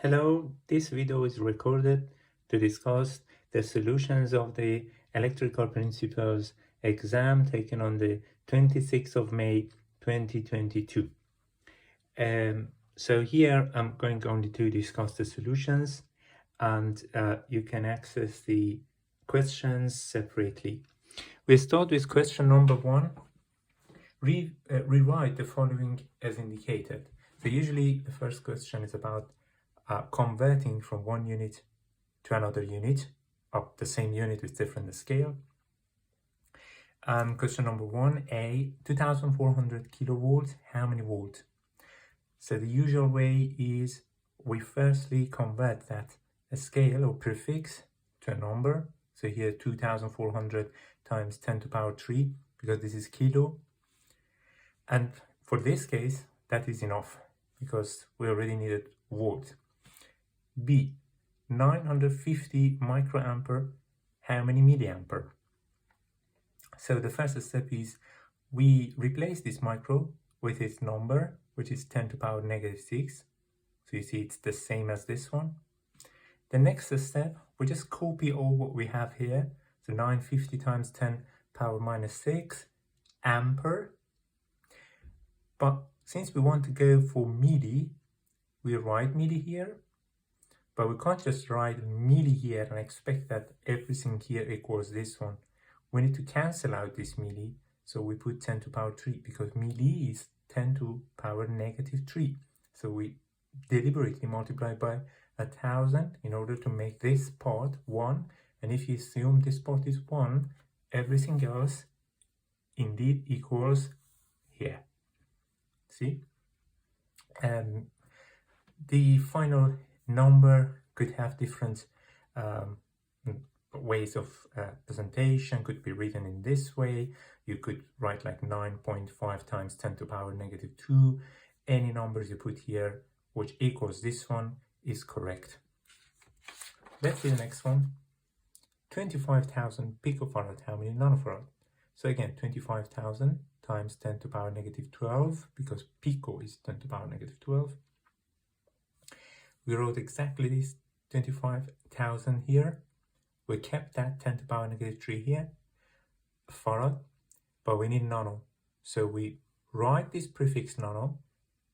Hello, this video is recorded to discuss the solutions of the Electrical Principles exam taken on the 26th of May 2022. So here I'm going only to discuss the solutions, and you can access the questions separately. We start with question number 1. Rewrite the following as indicated. So usually the first question is about converting from one unit to another unit of the same unit with different scale. Question number 1a, 2400 kilovolts, how many volts? So the usual way is we firstly convert that scale or prefix to a number. So here 2400 times 10 to the power 3, because this is kilo. And for this case, that is enough because we already needed volt. B, 950 microampere, how many milliampere? So the first step is we replace this micro with its number, which is 10 to the power negative 6. So you see it's the same as this one. The next step, we just copy all what we have here. So 950 times 10 power minus 6 ampere. But since we want to go for milli, we write milli here. But we can't just write milli here and expect that everything here equals this one. We need to cancel out this milli. So we put 10 to the power 3 because milli is 10 to the power negative 3. So we deliberately multiply by 1000 in order to make this part 1. And if you assume this part is 1, everything else indeed equals here. See? The final number could have different ways of presentation, could be written in this way. You could write like 9.5 times 10 to the power negative 2. Any numbers you put here which equals this one is correct. Let's see the next one. 25,000 picofarad, how many nanofarad? So again, 25,000 times 10 to the power negative 12, because pico is 10 to the power negative 12. We wrote exactly this 25,000 here. We kept that 10 to the power negative 3 here, farad, but we need nano. So we write this prefix nano,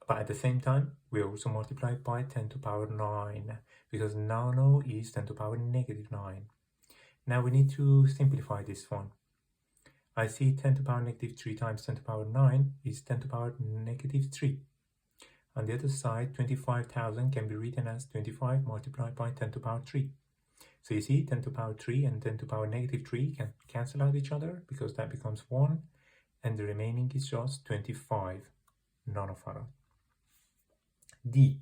but at the same time, we also multiply it by 10 to the power 9, because nano is 10 to the power negative 9. Now we need to simplify this one. I see 10 to the power negative 3 times 10 to the power 9 is 10 to the power negative 3. On the other side, 25,000 can be written as 25 multiplied by 10 to the power 3. So you see 10 to the power 3 and 10 to the power negative 3 can cancel out each other because that becomes 1. And the remaining is just 25 nanofarad. D,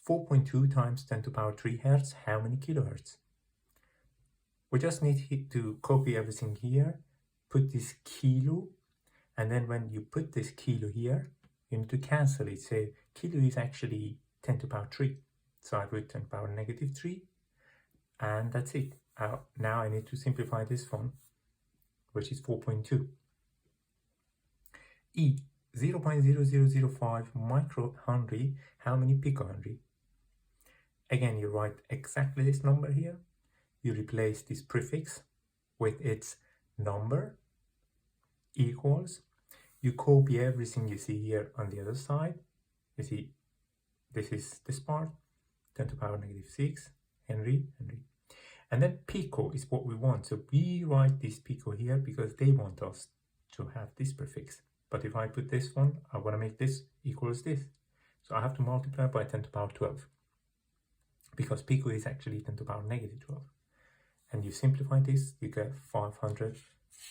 4.2 times 10 to the power 3 hertz, how many kilohertz? We just need to copy everything here, put this kilo, and then when you put this kilo here, you need to cancel it. So kilo is actually 10 to the power 3. So I put 10 to the power negative 3, and that's it. Now I need to simplify this one, which is 4.2. E, 0.0005 microhenry, how many picohenry? Again, you write exactly this number here. You replace this prefix with its number, equals. You copy everything you see here on the other side. You see, this is this part, 10 to the power negative 6, Henry. And then pico is what we want. So we write this pico here because they want us to have this prefix. But if I put this one, I want to make this equals this. So I have to multiply by 10 to the power 12. Because pico is actually 10 to the power negative 12. And you simplify this, you get 500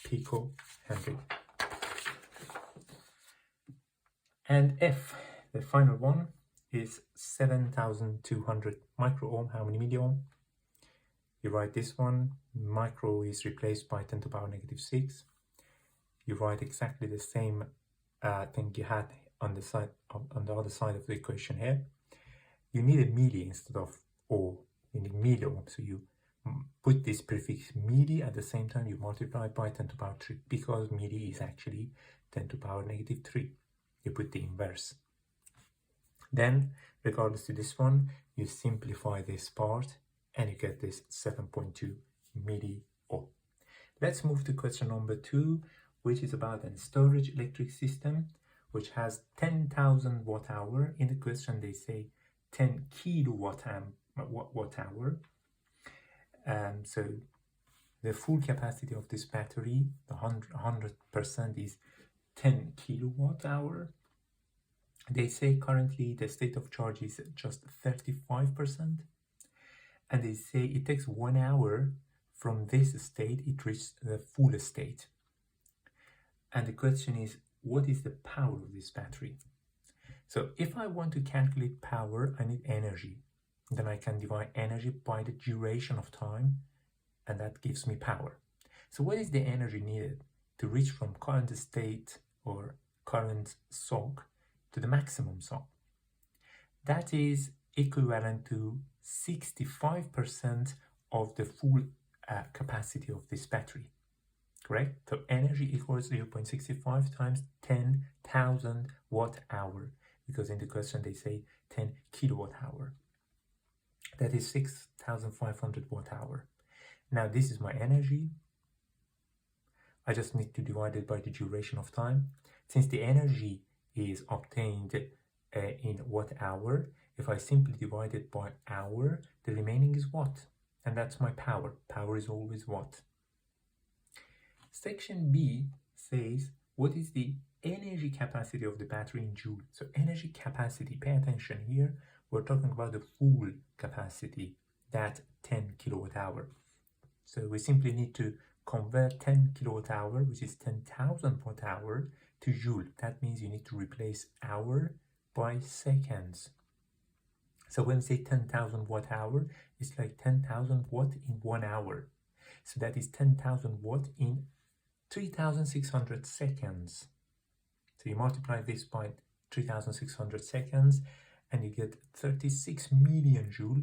picohenry. And F, the final one, is 7,200 microohm. How many milliohm? You write this one, micro is replaced by 10 to the power negative 6. You write exactly the same thing you had on the side on the other side of the equation here. You need a milli instead of ohm. You need milliohm. So you put this prefix milli at the same time you multiply by 10 to the power 3 because milli is actually 10 to the power negative 3. You put the inverse. Then, regardless to this one, you simplify this part and you get this 7.2 milliohm. Let's move to question number 2, which is about a storage electric system which has 10,000 watt hour. In the question they say 10 kilowatt hour. So the full capacity of this battery, the 100% is 10 kilowatt hour. They say currently the state of charge is just 35%, and they say it takes 1 hour from this state it reaches the full state. And the question is, what is the power of this battery? So if I want to calculate power, I need energy. Then I can divide energy by the duration of time, and that gives me power. So what is the energy needed to reach from current state or current sock to the maximum sock? That is equivalent to 65% of the full capacity of this battery. Correct? So energy equals 0.65 times 10,000 watt hour, because in the question they say 10 kilowatt hour. That is 6,500 watt hour. Now this is my energy. I just need to divide it by the duration of time. Since the energy is obtained in watt hour, if I simply divide it by hour, the remaining is watt. And that's my power. Power is always watt. Section B says, what is the energy capacity of the battery in joule? So energy capacity, pay attention here, we're talking about the full capacity, that 10 kilowatt hour. So we simply need to convert 10 kilowatt hour, which is 10,000 watt hour, to joule. That means you need to replace hour by seconds. So when we say 10,000 watt hour, it's like 10,000 watt in 1 hour. So that is 10,000 watt in 3,600 seconds. So you multiply this by 3,600 seconds and you get 36 million joule.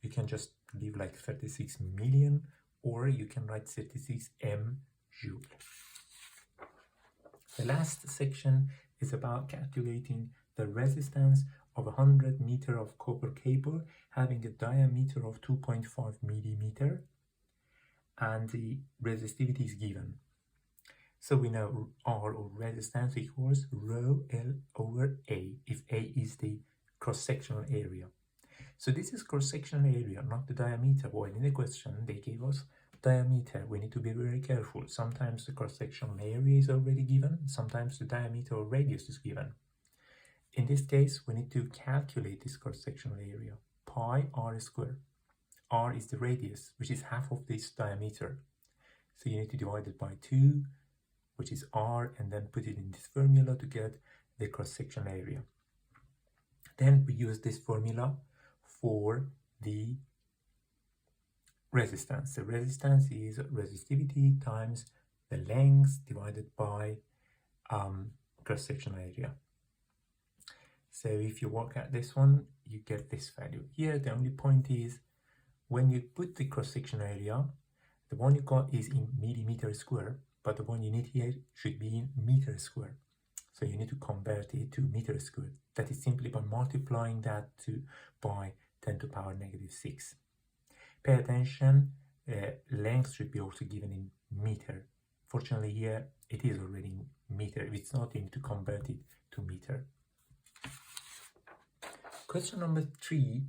You can just leave like 36 million, or you can write 36 m joule. The last section is about calculating the resistance of 100 meter of copper cable having a diameter of 2.5 millimeter, and the resistivity is given. So we know R, or resistance, equals rho L over A, if A is the cross-sectional area. So this is cross-sectional area, not the diameter. Well, in the question they gave us diameter. We need to be very careful. Sometimes the cross-sectional area is already given, sometimes the diameter or radius is given. In this case, we need to calculate this cross-sectional area, pi r squared. R is the radius, which is half of this diameter. So you need to divide it by 2, which is r, and then put it in this formula to get the cross-sectional area. Then we use this formula for the resistance. The resistance is resistivity times the length divided by cross-sectional area. So if you work at this one, you get this value. Here the only point is, when you put the cross-sectional area, the one you got is in millimeter square, but the one you need here should be in meter square. So you need to convert it to meter square. That is simply by multiplying that by 10 to the power negative 6. Pay attention, length should be also given in meter. Fortunately here it is already in meter. If it's not, you need to convert it to meter. Question number 3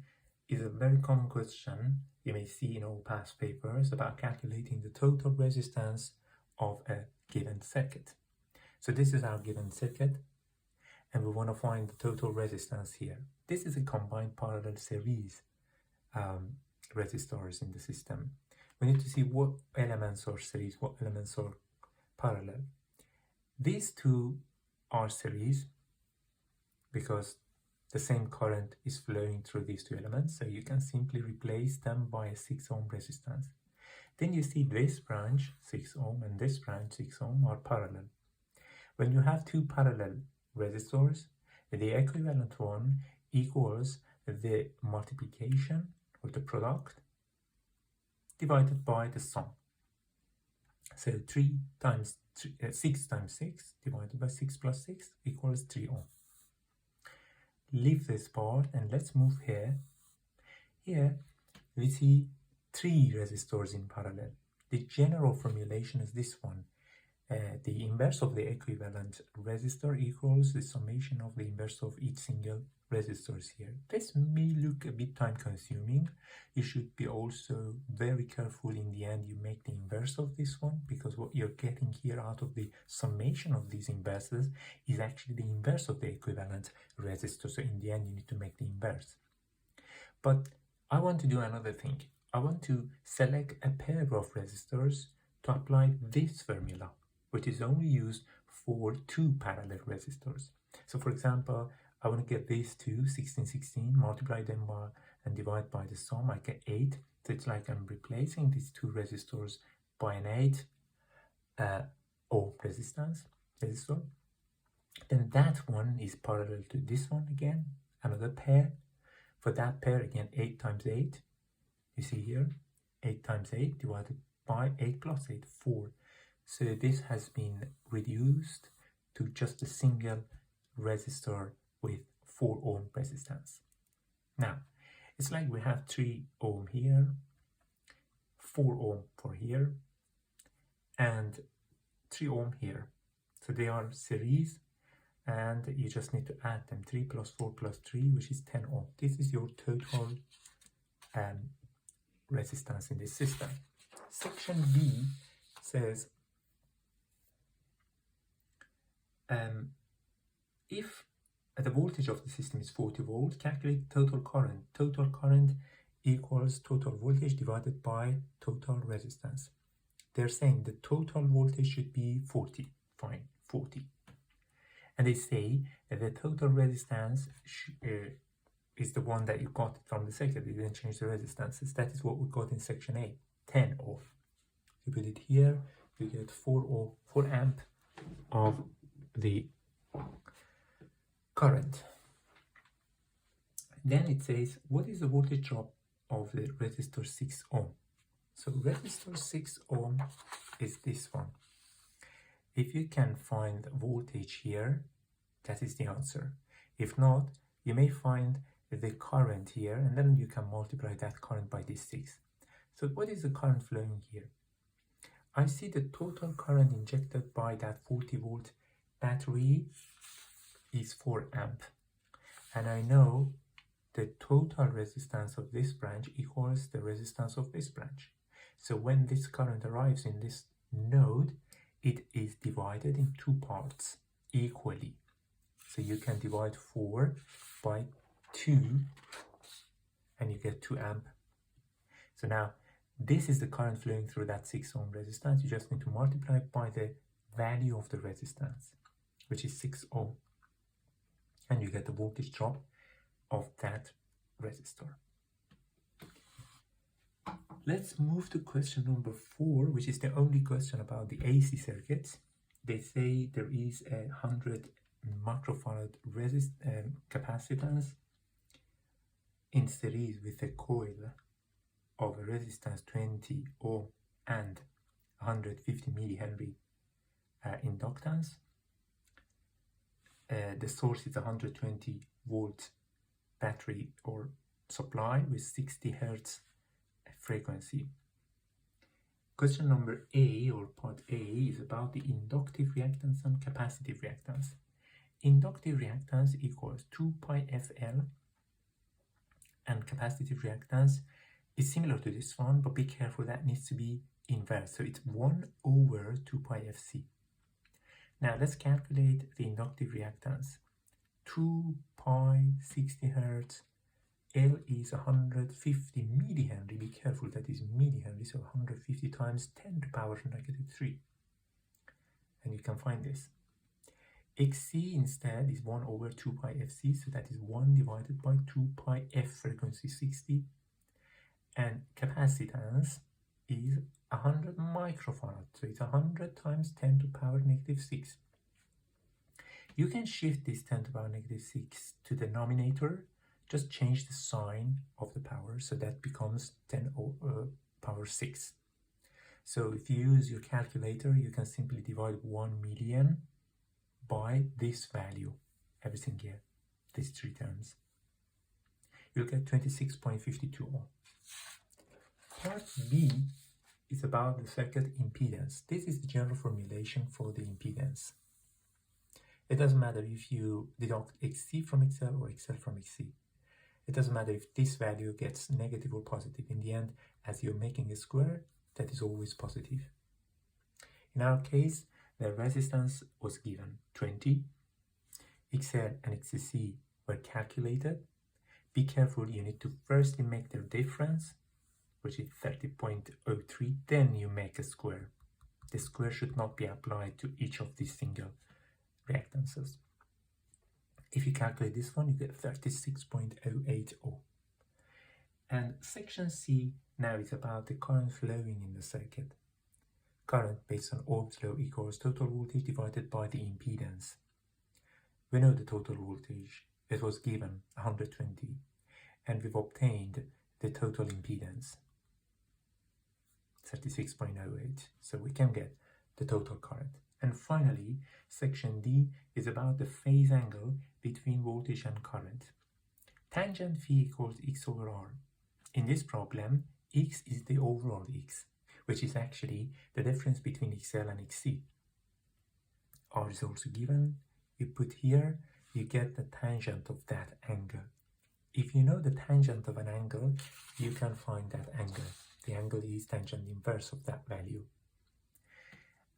is a very common question you may see in all past papers about calculating the total resistance of a given circuit. So this is our given circuit, and we want to find the total resistance here. This is a combined parallel series resistors in the system. We need to see what elements are series, what elements are parallel. These two are series because the same current is flowing through these two elements, so you can simply replace them by a 6 ohm resistance. Then you see this branch 6 ohm and this branch 6 ohm are parallel. When you have two parallel resistors, the equivalent one equals the multiplication or the product divided by the sum. So 6 times 6 divided by 6 plus 6 equals 3 ohm. Leave this part and let's move here. Here we see 3 resistors in parallel. The general formulation is this one. The inverse of the equivalent resistor equals the summation of the inverse of each single resistors here. This may look a bit time consuming. You should be also very careful in the end you make the inverse of this one, because what you're getting here out of the summation of these inverses is actually the inverse of the equivalent resistor. So in the end you need to make the inverse. But I want to do another thing. I want to select a pair of resistors to apply this formula, which is only used for 2 parallel resistors. So for example, I want to get these two, 16, 16, multiply them by and divide by the sum, I get 8. So it's like I'm replacing these 2 resistors by an 8 ohm resistor. Then that one is parallel to this one again, another pair. For that pair again, 8 times 8. You see here, 8 times 8 divided by 8 plus 8, 4. So this has been reduced to just a single resistor with 4 ohm resistance. Now, it's like we have 3 ohm here, 4 ohm for here, and 3 ohm here. So they are series, and you just need to add them. 3 plus 4 plus 3, which is 10 ohm. This is your total resistance in this system. Section B says if the voltage of the system is 40 volts, calculate total current. Total current equals total voltage divided by total resistance. They're saying the total voltage should be 40. Fine, 40. And they say that the total resistance is the one that you got from the circuit. You didn't change the resistances. That is what we got in section A, 10 ohm. You put it here, you get 4 amp of the current. Then it says, what is the voltage drop of the resistor 6 ohm? So resistor 6 ohm is this one. If you can find voltage here, that is the answer. If not, you may find the current here, and then you can multiply that current by this 6. So what is the current flowing here? I see the total current injected by that 40 volt battery is 4 amp. And I know the total resistance of this branch equals the resistance of this branch. So when this current arrives in this node, it is divided in 2 parts equally. So you can divide 4 by 2 and you get 2 amp. So now this is the current flowing through that 6 ohm resistance. You just need to multiply by the value of the resistance, which is 6 ohm. And you get the voltage drop of that resistor. Let's move to question number 4, which is the only question about the AC circuits. They say there is a 100 microfarad capacitance in series with a coil of a resistance 20 ohm and 150 millihenry inductance. The source is 120 volt battery or supply with 60 hertz frequency. Question number A, or part A, is about the inductive reactance and capacitive reactance. Inductive reactance equals 2 pi FL, and capacitive reactance is similar to this one, but be careful, that needs to be inverse. So it's 1 over 2 pi FC. Now let's calculate the inductive reactance. 2 pi 60 hertz, L is 150 millihenry. Be careful, that is millihenry, so 150 times 10 to the power negative 3. And you can find this. XC instead is 1 over 2 pi FC, so that is 1 divided by 2 pi F, frequency 60. And capacitance is 100 microfarad, so it's 100 times 10 to the power negative 6. You can shift this 10 to the power negative 6 to the denominator. Just change the sign of the power, so that becomes 10 power 6. So if you use your calculator, you can simply divide 1 million by this value, everything here, these 3 terms. you'll get 26.52 ohm. Part B is about the circuit impedance. This is the general formulation for the impedance. It doesn't matter if you deduct XC from XL or XL from XC. It doesn't matter if this value gets negative or positive. In the end, as you're making a square, that is always positive. In our case, the resistance was given 20. XL and XC were calculated. Be careful, you need to firstly make their difference, which is 30.03, then you make a square. The square should not be applied to each of these single reactances. If you calculate this one, you get 36.080. And section C now is about the current flowing in the circuit. Current based on Ohm's law equals total voltage divided by the impedance. We know the total voltage. It was given 120, and we've obtained the total impedance 36.08. So we can get the total current. And finally, section D is about the phase angle between voltage and current. Tangent phi equals x over r. In this problem, x is the overall x, which is actually the difference between XL and XC. R is also given. You put here, you get the tangent of that angle. If you know the tangent of an angle, you can find that angle. The angle is tangent inverse of that value.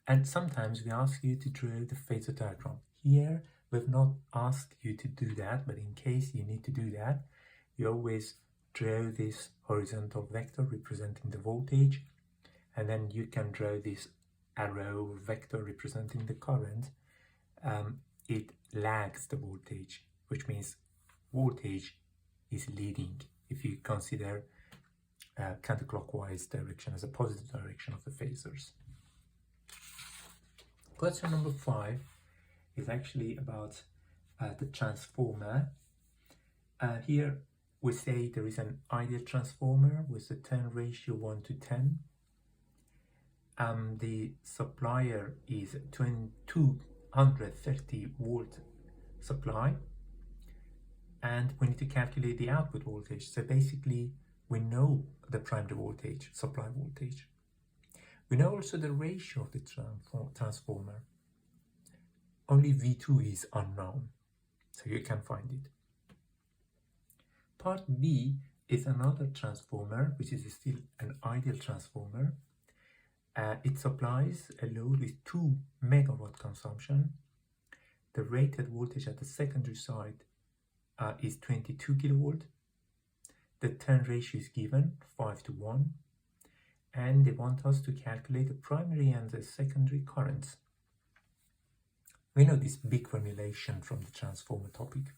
And sometimes we ask you to draw the phasor diagram. Here, we've not asked you to do that, but in case you need to do that, you always draw this horizontal vector representing the voltage, and then you can draw this arrow vector representing the current. It lags the voltage, which means voltage is leading if you consider counterclockwise direction as a positive direction of the phasors. Question number 5 is actually about the transformer. Here we say there is an ideal transformer with a turn ratio 1 to 10. The supplier is 230 volt supply, and we need to calculate the output voltage. So basically we know the primary voltage, supply voltage. We know also the ratio of the transformer. Only V2 is unknown, so you can find it. Part B is another transformer, which is still an ideal transformer. It supplies a load with 2 megawatt consumption. The rated voltage at the secondary side is 22 kilovolt. The turn ratio is given 5 to 1, and they want us to calculate the primary and the secondary currents. We know this big formulation from the transformer topic.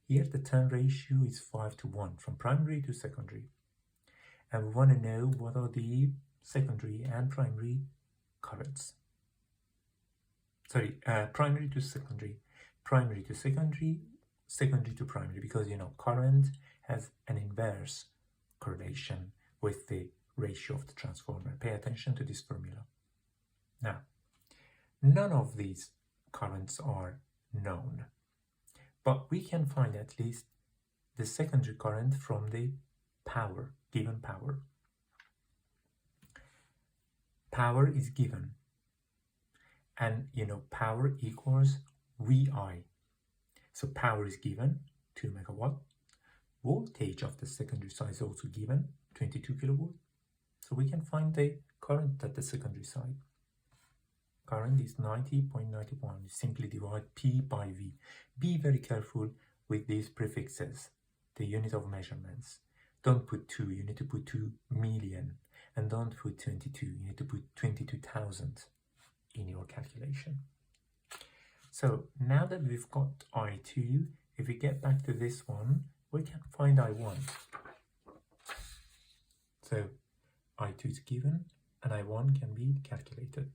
Here the turn ratio is 5 to 1 from primary to secondary, and we want to know what are the secondary and primary currents. Primary to secondary, primary to secondary, secondary to primary, because you know current has an inverse correlation with the ratio of the transformer. Pay attention to this formula. Now, none of these currents are known, but we can find at least the secondary current from the power, given power. Power is given, and you know power equals VI. So power is given, 2 megawatt. Voltage of the secondary side is also given, 22 kilovolt. So we can find the current at the secondary side. Current is 90.91. Simply divide P by V. Be very careful with these prefixes, the unit of measurements. Don't put 2, you need to put 2 million. And don't put 22, you need to put 22,000 in your calculation. So now that we've got I2, if we get back to this one, we can find I1. So I2 is given, and I1 can be calculated.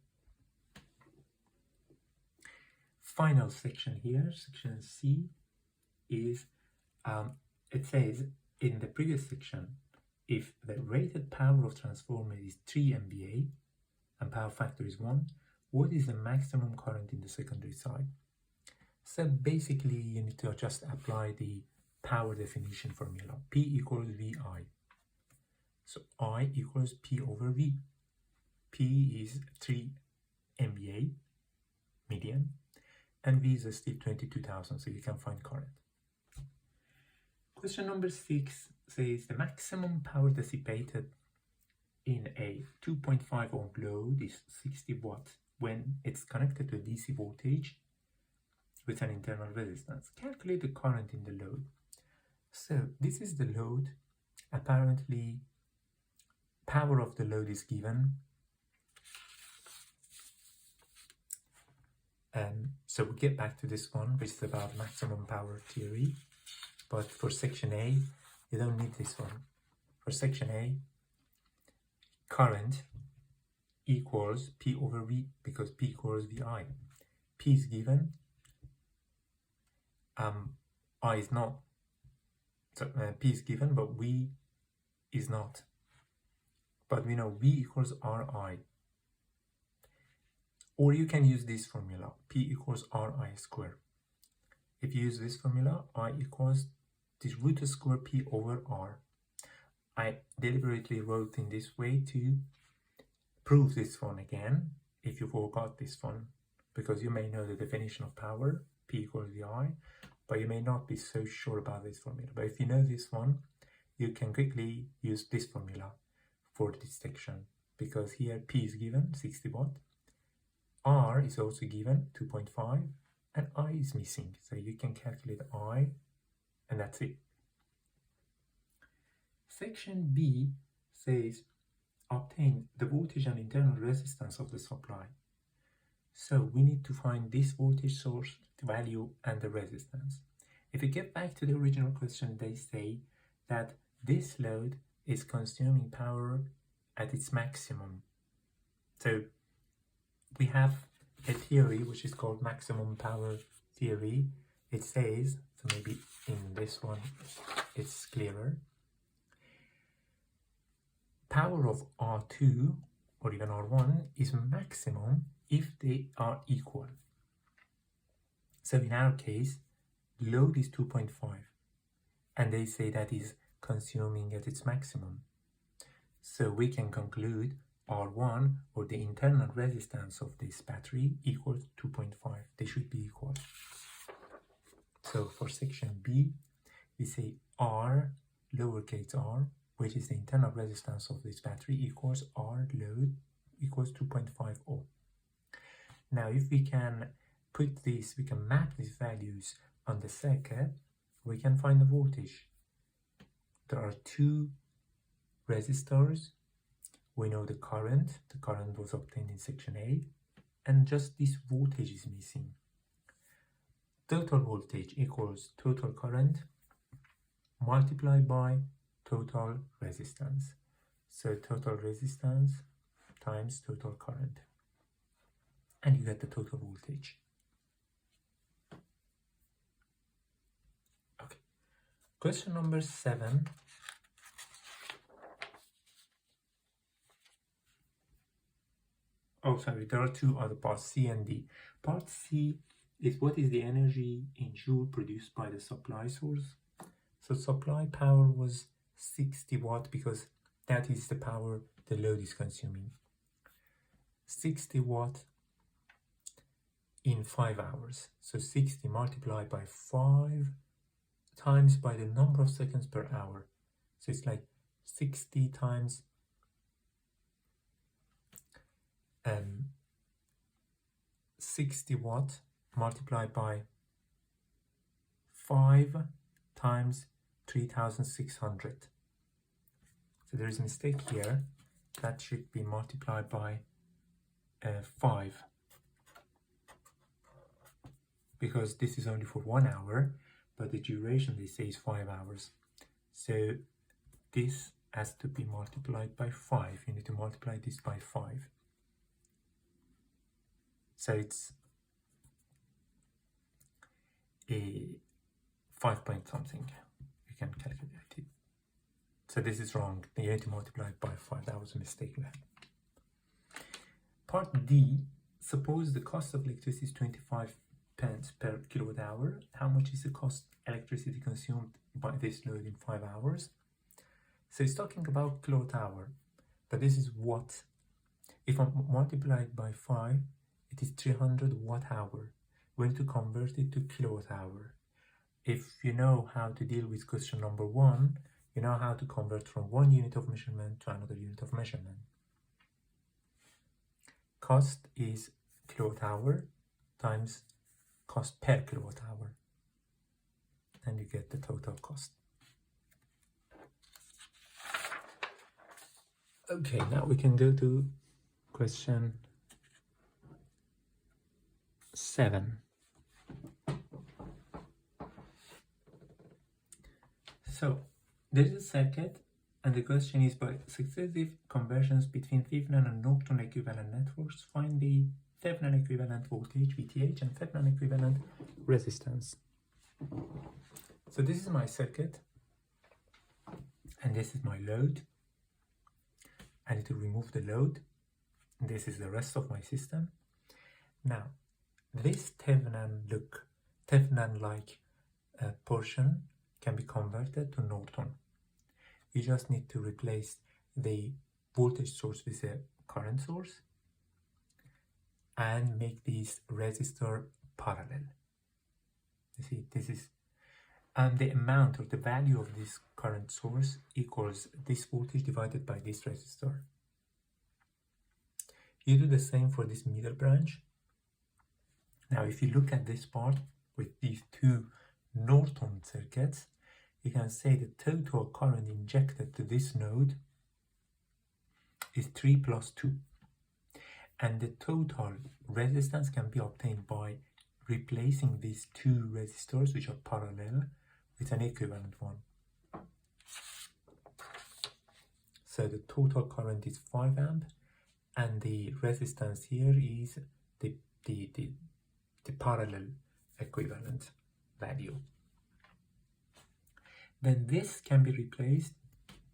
Final section here, section C, is, it says in the previous section, if the rated power of transformer is 3 MVA and power factor is 1, what is the maximum current in the secondary side? So basically you need to just apply the power definition formula. P equals VI. So I equals P over V. P is 3 MVA, median, and V is still 22,000, so you can find current. Question number 6 says the maximum power dissipated in a 2.5 ohm load is 60 watts when it's connected to a DC voltage with an internal resistance. Calculate the current in the load. So this is the load. Apparently, power of the load is given. So we get back to this one, which is about maximum power theory. But for section A, you don't need this one. For section A, current equals P over V, because P equals VI. P is given. I is not. So P is given, but V is not. But we know V equals RI. Or you can use this formula, P equals RI squared. If you use this formula, I equals this root square P over R. I deliberately wrote in this way to prove this one again, if you forgot this one, because you may know the definition of power, P equals VI, but you may not be so sure about this formula. But if you know this one, you can quickly use this formula for this section, because here P is given, 60 watt, R is also given, 2.5, and I is missing. So you can calculate I, and that's it. Section B says, obtain the voltage and internal resistance of the supply. So we need to find this voltage source, the value, and the resistance. If we get back to the original question, they say that this load is consuming power at its maximum. So we have a theory which is called maximum power theory. It says, so maybe in this one it's clearer, power of R2 or even R1 is maximum if they are equal. So in our case, load is 2.5, and they say that is consuming at its maximum. So we can conclude R1, or the internal resistance of this battery, equals 2.5. They should be equal. So for section B, we say R, lowercase r, which is the internal resistance of this battery, equals R load equals 2.5 ohm. Now if we can put this, we can map these values on the circuit, we can find the voltage. There are two resistors. We know the current was obtained in section A, and just this voltage is missing. Total voltage equals total current multiplied by total resistance. So total resistance times total current, and you get the total voltage. Okay, question number 7. Oh, sorry, there are two other parts, C and D. Part C is what is the energy in joule produced by the supply source. So supply power was 60 watt because that is the power the load is consuming. 60 watt in 5 hours. So 60 multiplied by 5 times by the number of seconds per hour. So it's like 60 times 60 watt multiplied by 5 times 3600. So there is a mistake here. That should be multiplied by 5, because this is only for 1 hour, but the duration they say is 5 hours. So this has to be multiplied by 5. You need to multiply this by 5. So it's a 5 point something. You can calculate it. So this is wrong. You need to multiply it by 5. That was a mistake there. Part D, suppose the cost of electricity is 25 pence per kilowatt hour. How much is the cost electricity consumed by this load in 5 hours. So it's talking about kilowatt hour, but this is watt. If I multiply it by 5, it is 300 watt hour. We need to convert it to kilowatt hour. If you know how to deal with question number 1, you know how to convert from one unit of measurement to another unit of measurement. Cost is kilowatt hour times cost per kilowatt hour, and you get the total cost. Okay, now we can go to question 7. So there is a circuit, and the question is, by successive conversions between Thevenin and Norton equivalent networks, find the Thevenin equivalent voltage VTH and Thevenin equivalent resistance. So this is my circuit, and this is my load. I need to remove the load. This is the rest of my system. Now, this Thevenin-like portion can be converted to Norton. You just need to replace the voltage source with a current source and make these resistors parallel. You see, this is, and the amount or the value of this current source equals this voltage divided by this resistor. You do the same for this middle branch. Now, if you look at this part with these two Norton circuits, you can say the total current injected to this node is 3 plus 2. And the total resistance can be obtained by replacing these two resistors, which are parallel, with an equivalent one. So the total current is 5 amp, and the resistance here is the parallel equivalent value. Then this can be replaced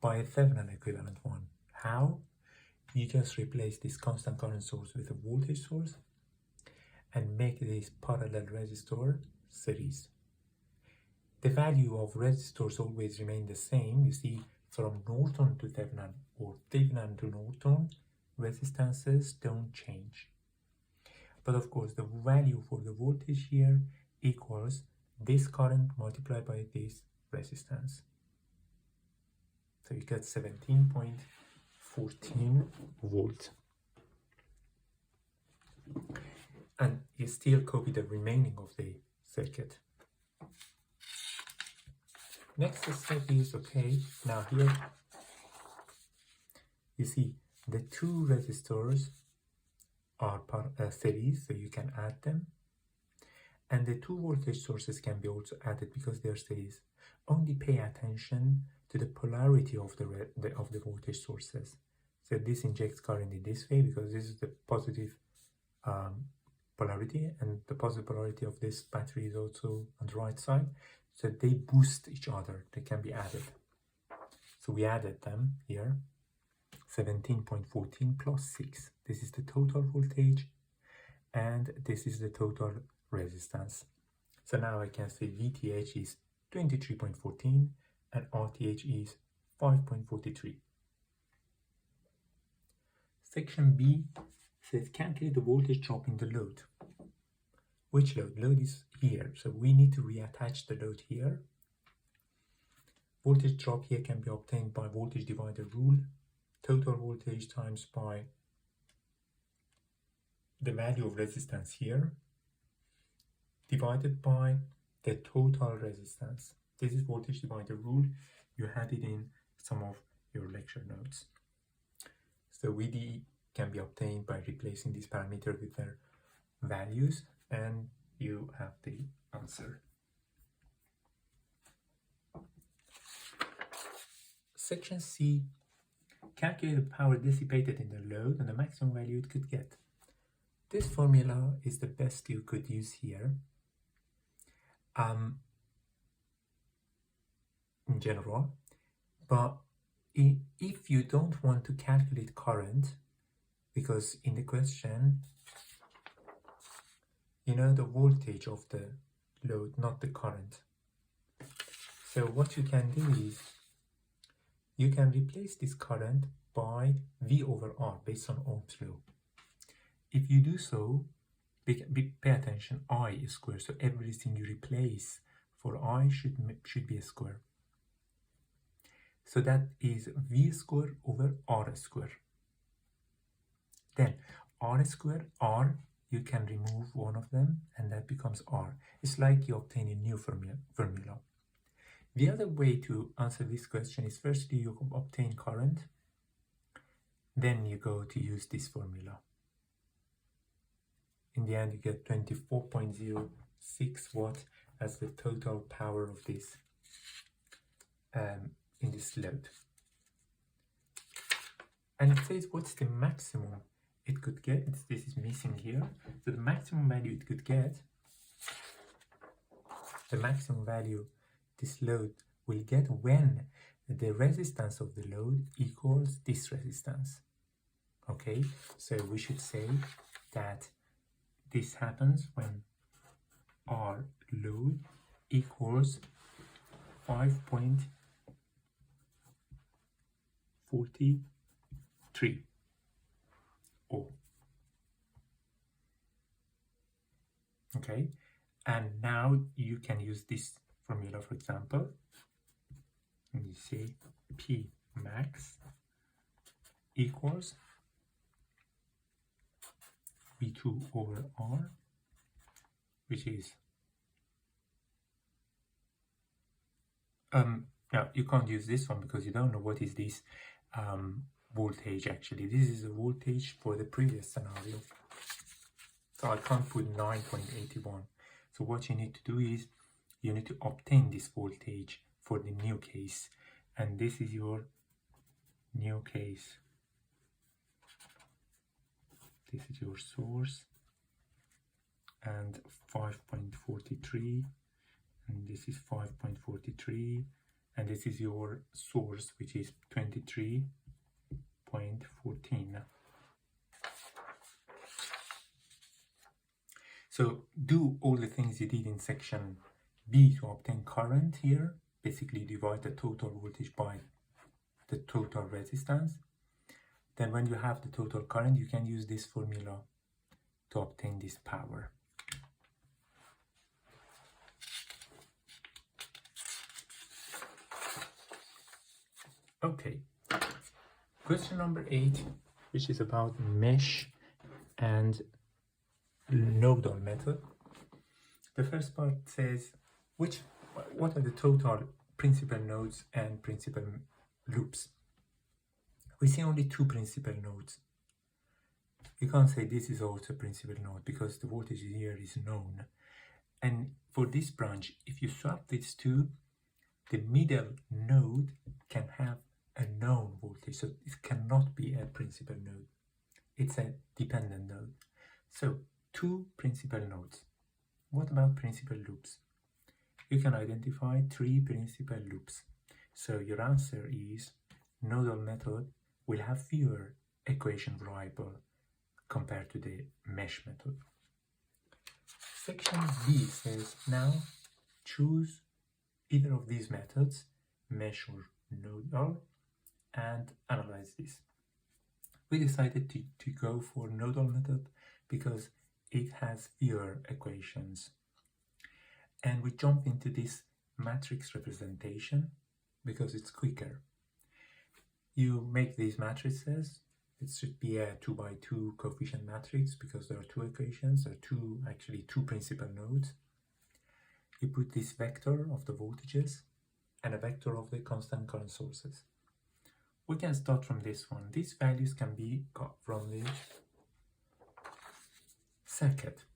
by a Thevenin equivalent one. How? You just replace this constant current source with a voltage source and make this parallel resistor series. The value of resistors always remain the same. You see, from Norton to Thevenin or Thevenin to Norton, resistances don't change. But of course, the value for the voltage here equals this current multiplied by this resistance. So you get 17.14 volt. And you still copy the remaining of the circuit. Next step is, okay, now here you see the two resistors are series, so you can add them, and the two voltage sources can be also added because they are series. Only pay attention to the polarity of the voltage sources. So this injects current in this way because this is the positive polarity, and the positive polarity of this battery is also on the right side. So they boost each other, they can be added. So we added them here, 17.14 plus 6. This is the total voltage, and this is the total resistance. So now I can say VTH is 23.14 and RTH is 5.43. Section B says calculate the voltage drop in the load. Which load? Load is here, so we need to reattach the load here. Voltage drop here can be obtained by voltage divider rule. Total voltage times by the value of resistance here, divided by the total resistance. This is voltage divider rule. You had it in some of your lecture notes. So VD can be obtained by replacing these parameters with their values, and you have the answer. Section C, calculate the power dissipated in the load and the maximum value it could get. This formula is the best you could use here. In general, but if you don't want to calculate current, because in the question, you know the voltage of the load, not the current. So what you can do is, you can replace this current by V over R based on Ohm's law. If you do so, pay attention, I is square, so everything you replace for I should be a square. So that is V square over R square. Then R square, R, you can remove one of them and that becomes R. It's like you obtain a new formula. The other way to answer this question is, firstly you obtain current, then you go to use this formula. In the end you get 24.06 watt as the total power of this in this load. And it says what's the maximum it could get. This is missing here. So the maximum value it could get, the maximum value this load will get when the resistance of the load equals this resistance. Okay, so we should say that this happens when R load equals 5.43 ohm. Okay, and now you can use this formula, for example, and you say P max equals V2 over R, which is now you can't use this one because you don't know what is this voltage actually. This is the voltage for the previous scenario, so I can't put 9.81. So what you need to do is you need to obtain this voltage for the new case, and this is your new case. This is your source and 5.43, and this is 5.43, and this is your source, which is 23.14. So do all the things you did in section B to obtain current here. Basically divide the total voltage by the total resistance. Then when you have the total current, you can use this formula to obtain this power. Okay, question number 8, which is about mesh and nodal method. The first part says what are the total principal nodes and principal loops. We see only 2 principal nodes. You can't say this is also a principal node because the voltage here is known. And for this branch, if you swap these two, the middle node can have a known voltage, so it cannot be a principal node. It's a dependent node. So 2 principal nodes. What about principal loops? You can identify 3 principal loops. So your answer is nodal method will have fewer equation variables compared to the mesh method. Section B says now choose either of these methods, mesh or nodal, and analyze this. We decided to go for nodal method because it has fewer equations. And we jump into this matrix representation because it's quicker. You make these matrices. It should be a 2 by 2 coefficient matrix because there are 2 equations. There are actually two principal nodes. You put this vector of the voltages and a vector of the constant current sources. We can start from this one. These values can be got from the circuit.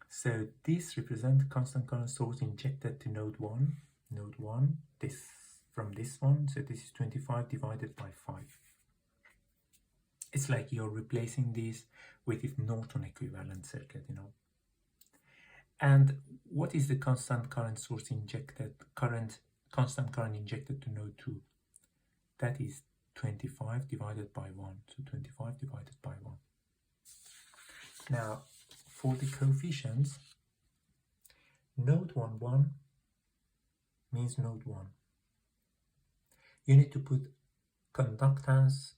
So this represents constant current source injected to node 1. Node 1, this from this one, so this is 25 divided by 5. It's like you're replacing this with its Norton equivalent circuit, you know. And what is the constant current source injected, constant current injected to node 2? That is 25 divided by 1, so 25 divided by 1. Now, for the coefficients, node 1, 1 means node 1. you need to put conductance,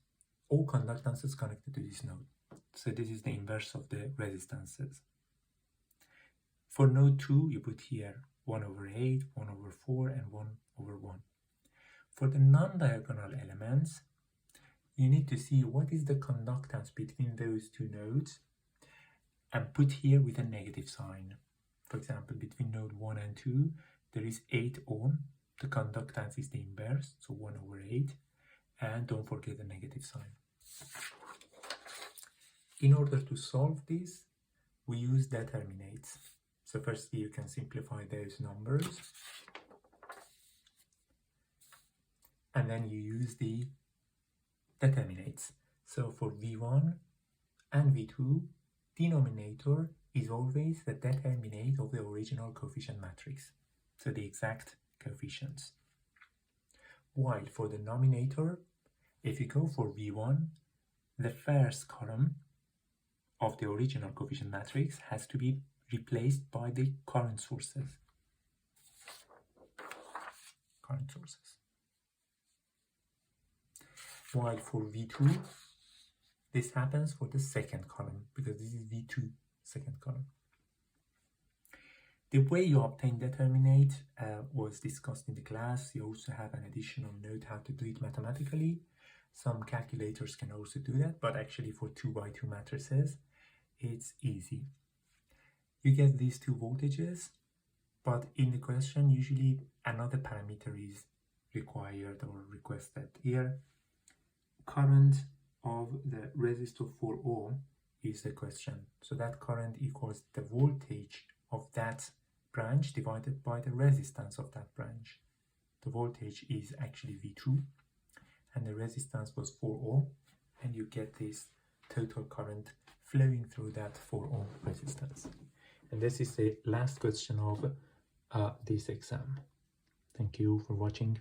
all conductances connected to this node. So this is the inverse of the resistances. For node 2, you put here 1/8, 1/4, and 1/1. For the non-diagonal elements, you need to see what is the conductance between those two nodes and put here with a negative sign. For example, between node 1 and 2, there is 8 ohm. The conductance is the inverse, so 1/8. And don't forget the negative sign. In order to solve this, we use determinates. So firstly, you can simplify those numbers. And then you use the determinates. So for V1 and V2, denominator is always the determinate of the original coefficient matrix. So the exact coefficients. While for the nominator, if you go for V1, the first column of the original coefficient matrix has to be replaced by the current sources. While for V2, this happens for the second column, because this is V2, second column. The way you obtain determinate was discussed in the class. You also have an additional note how to do it mathematically. Some calculators can also do that, but actually for 2x2 matrices, it's easy. You get these two voltages, but in the question, usually another parameter is required or requested. Here, current of the resistor 4 ohm is the question. So that current equals the voltage of that branch divided by the resistance of that branch. The voltage is actually V2 and the resistance was 4 ohm, and you get this total current flowing through that 4 ohm resistance. And this is the last question of this exam. Thank you for watching.